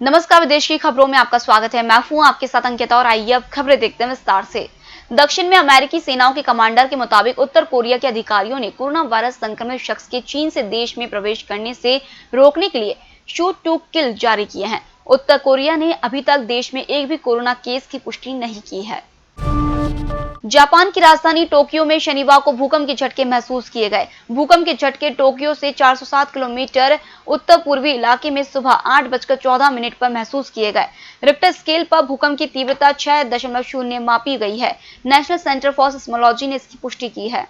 नमस्कार, विदेश की खबरों में आपका स्वागत है। मैं हूं आपके साथ अंकिता और आइए अब खबरें देखते हैं विस्तार से। दक्षिण में अमेरिकी सेनाओं के कमांडर के मुताबिक उत्तर कोरिया के अधिकारियों ने कोरोना वायरस संक्रमित शख्स के चीन से देश में प्रवेश करने से रोकने के लिए शूट टू किल जारी किए हैं। उत्तर कोरिया ने अभी तक देश में एक भी कोरोना केस की पुष्टि नहीं की है। जापान की राजधानी टोक्यो में शनिवार को भूकंप के झटके महसूस किए गए। भूकंप के झटके टोक्यो से 407 किलोमीटर उत्तर पूर्वी इलाके में सुबह 8:14 पर महसूस किए गए। रिक्टर स्केल पर भूकंप की तीव्रता 6.0 मापी गई है। नेशनल सेंटर फॉर सिस्मोलॉजी ने इसकी पुष्टि की है।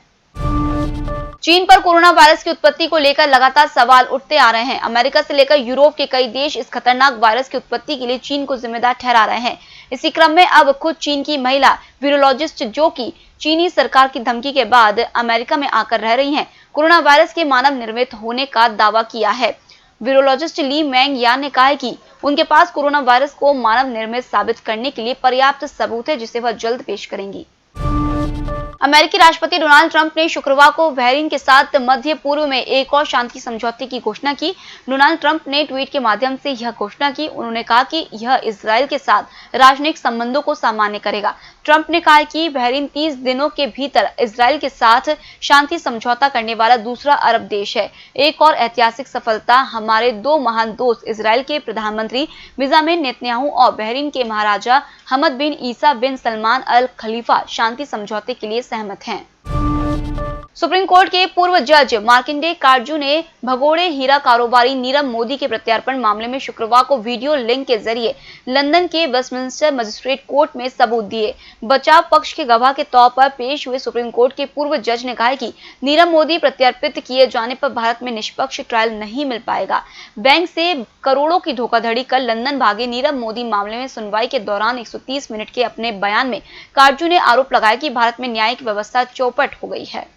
चीन पर कोरोना वायरस की उत्पत्ति को लेकर लगातार सवाल उठते आ रहे हैं। अमेरिका से लेकर यूरोप के कई देश इस खतरनाक वायरस की उत्पत्ति के लिए चीन को जिम्मेदार ठहरा रहे हैं। इसी क्रम में अब खुद चीन की महिला वीरोलॉजिस्ट, जो कि चीनी सरकार की धमकी के बाद अमेरिका में आकर रह रही हैं, कोरोना वायरस के मानव निर्मित होने का दावा किया है। वीरोलॉजिस्ट ली मैंग यान ने कहा है कि उनके पास कोरोना वायरस को मानव निर्मित साबित करने के लिए पर्याप्त सबूत है, जिसे वह जल्द पेश करेंगी। अमेरिकी राष्ट्रपति डोनाल्ड ट्रंप ने शुक्रवार को बहरीन के साथ मध्य पूर्व में एक और शांति समझौते की घोषणा की। डोनाल्ड ट्रंप ने ट्वीट के माध्यम से यह घोषणा की। उन्होंने कहा कि यह इजरायल के साथ राजनयिक संबंधों को सामान्य करेगा। ट्रंप ने कहा कि बहरीन 30 दिनों के भीतर इजरायल के साथ शांति समझौता करने वाला दूसरा अरब देश है। एक और ऐतिहासिक सफलता हमारे दो महान दोस्त इजरायल के प्रधानमंत्री बेंजामिन नेतन्याहू और बहरीन के महाराजा हमद बिन ईसा बिन सलमान अल खलीफा शांति समझौते के लिए सहमत हैं। सुप्रीम कोर्ट के पूर्व जज मार्कंडेय काटजू ने भगोड़े हीरा कारोबारी नीरव मोदी के प्रत्यार्पण मामले में शुक्रवार को वीडियो लिंक के जरिए लंदन के वेस्टमिंस्टर मजिस्ट्रेट कोर्ट में सबूत दिए। बचाव पक्ष के गवाह के तौर पर पेश हुए सुप्रीम कोर्ट के पूर्व जज ने कहा कि नीरव मोदी प्रत्यार्पित किए जाने पर भारत में निष्पक्ष ट्रायल नहीं मिल पाएगा। बैंक से करोड़ों की धोखाधड़ी कर लंदन भागे नीरव मोदी मामले में सुनवाई के दौरान 130 मिनट के अपने बयान में काटजू ने आरोप लगाया कि भारत में न्यायिक व्यवस्था चौपट हो गई है।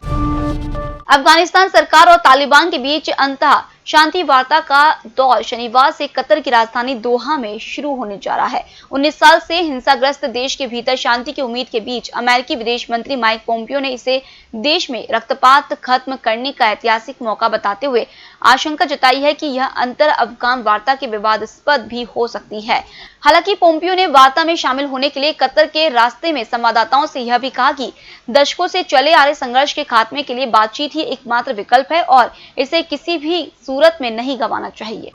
अफगानिस्तान सरकार और तालिबान के बीच अंतः शांति वार्ता का दौर शनिवार से कतर की राजधानी दोहा में शुरू होने जा रहा है। 19 साल से हिंसाग्रस्त देश के भीतर शांति की उम्मीद के बीच अमेरिकी विदेश मंत्री माइक पोम्पियो ने इसे देश में रक्तपात खत्म करने का ऐतिहासिक मौका बताते हुए आशंका जताई है कि यह अंतर अफगान वार्ता के विवादास्पद भी हो सकती है। हालांकि पोम्पियो ने वार्ता में शामिल होने के लिए कतर के रास्ते में संवाददाताओं से यह भी कहा कि दशकों से चले आ रहे संघर्ष के खात्मे के लिए बातचीत ही एकमात्र विकल्प है और इसे किसी भी सूरत में नहीं गंवाना चाहिए।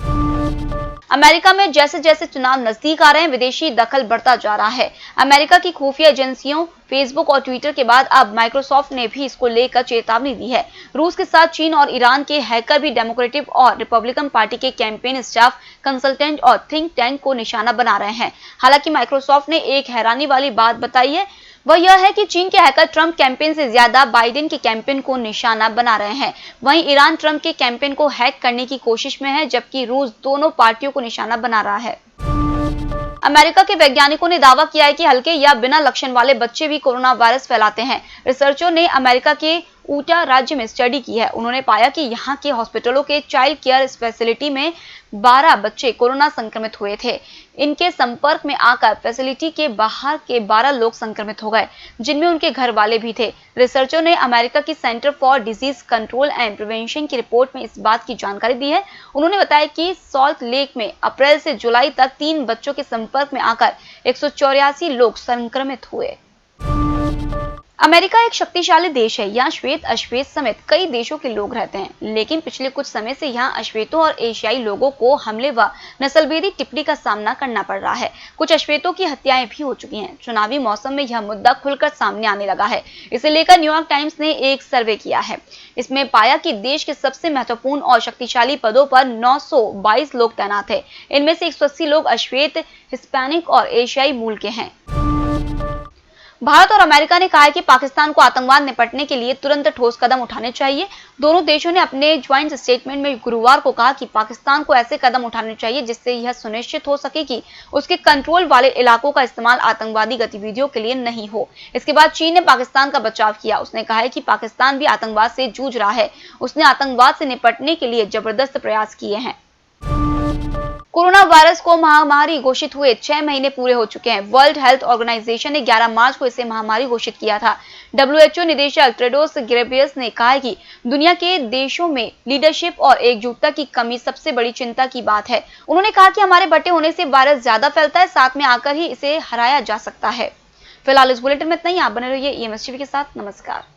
अमेरिका में जैसे जैसे चुनाव नजदीक आ रहे हैं, विदेशी दखल बढ़ता जा रहा है। अमेरिका की खुफिया एजेंसियों फेसबुक और ट्विटर के बाद अब माइक्रोसॉफ्ट ने भी इसको लेकर चेतावनी दी है। रूस के साथ चीन और ईरान के हैकर भी डेमोक्रेटिक और रिपब्लिकन पार्टी के कैंपेन स्टाफ, कंसल्टेंट और थिंक टैंक को निशाना बना रहे हैं। हालांकि माइक्रोसॉफ्ट ने एक हैरानी वाली बात बताई है, वह यह है कि चीन के हैकर ट्रंप कैंपेन से ज्यादा बाइडेन के कैंपेन को निशाना बना रहे हैं। वहीं ईरान ट्रंप के कैंपेन को हैक करने की कोशिश में है, जबकि रूस दोनों पार्टियों को निशाना बना रहा है। अमेरिका के वैज्ञानिकों ने दावा किया है कि हल्के या बिना लक्षण वाले बच्चे भी कोरोना वायरस फैलाते हैं। रिसर्चरों ने अमेरिका के ऊटा राज्य में स्टडी की है। उन्होंने पाया कि यहाँ के हॉस्पिटलों के चाइल्ड केयर फैसिलिटी में 12 बच्चे कोरोना संक्रमित हुए थे। इनके संपर्क में आकर फैसिलिटी के बाहर के 12 लोग संक्रमित हो गए, जिनमें उनके घर वाले भी थे। रिसर्चरों ने अमेरिका की centre for disease control and prevention की रिपोर्ट में इस बात की जानकारी दी है। उन्होंने बताया कि सॉल्ट लेक में अप्रैल से जुलाई तक 3 बच्चों के संपर्क में आकर 184 लोग संक्रमित हुए। अमेरिका एक शक्तिशाली देश है। यहाँ श्वेत, अश्वेत समेत कई देशों के लोग रहते हैं, लेकिन पिछले कुछ समय से यहाँ अश्वेतों और एशियाई लोगों को हमले व नस्लभेदी टिप्पणी का सामना करना पड़ रहा है। कुछ अश्वेतों की हत्याएं भी हो चुकी हैं। चुनावी मौसम में यह मुद्दा खुलकर सामने आने लगा है। इसे लेकर न्यूयॉर्क टाइम्स ने एक सर्वे किया है। इसमें पाया कि देश के सबसे महत्वपूर्ण और शक्तिशाली पदों पर 922 लोग तैनात है। इनमें से 180 लोग अश्वेत, हिस्पैनिक और एशियाई मूल के हैं। भारत और अमेरिका ने कहा है कि पाकिस्तान को आतंकवाद निपटने के लिए तुरंत ठोस कदम उठाने चाहिए। दोनों देशों ने अपने ज्वाइंट स्टेटमेंट में गुरुवार को कहा कि पाकिस्तान को ऐसे कदम उठाने चाहिए जिससे यह सुनिश्चित हो सके कि उसके कंट्रोल वाले इलाकों का इस्तेमाल आतंकवादी गतिविधियों के लिए नहीं हो। इसके बाद चीन ने पाकिस्तान का बचाव किया। उसने कहा है कि पाकिस्तान भी आतंकवाद से जूझ रहा है। उसने आतंकवाद से निपटने के लिए जबरदस्त प्रयास किए हैं। कोरोना वायरस को महामारी घोषित हुए 6 महीने पूरे हो चुके हैं। वर्ल्ड हेल्थ ऑर्गेनाइजेशन ने 11 मार्च को इसे महामारी घोषित किया था। WHO निदेशक टेड्रोस घेब्रेयेसस ने कहा है कि दुनिया के देशों में लीडरशिप और एकजुटता की कमी सबसे बड़ी चिंता की बात है। उन्होंने कहा कि हमारे बटे होने से वायरस ज्यादा फैलता है, साथ में आकर ही इसे हराया जा सकता है। फिलहाल इस बुलेटिन में इतना ही। आप बने रहिए EMS टीवी के साथ। नमस्कार।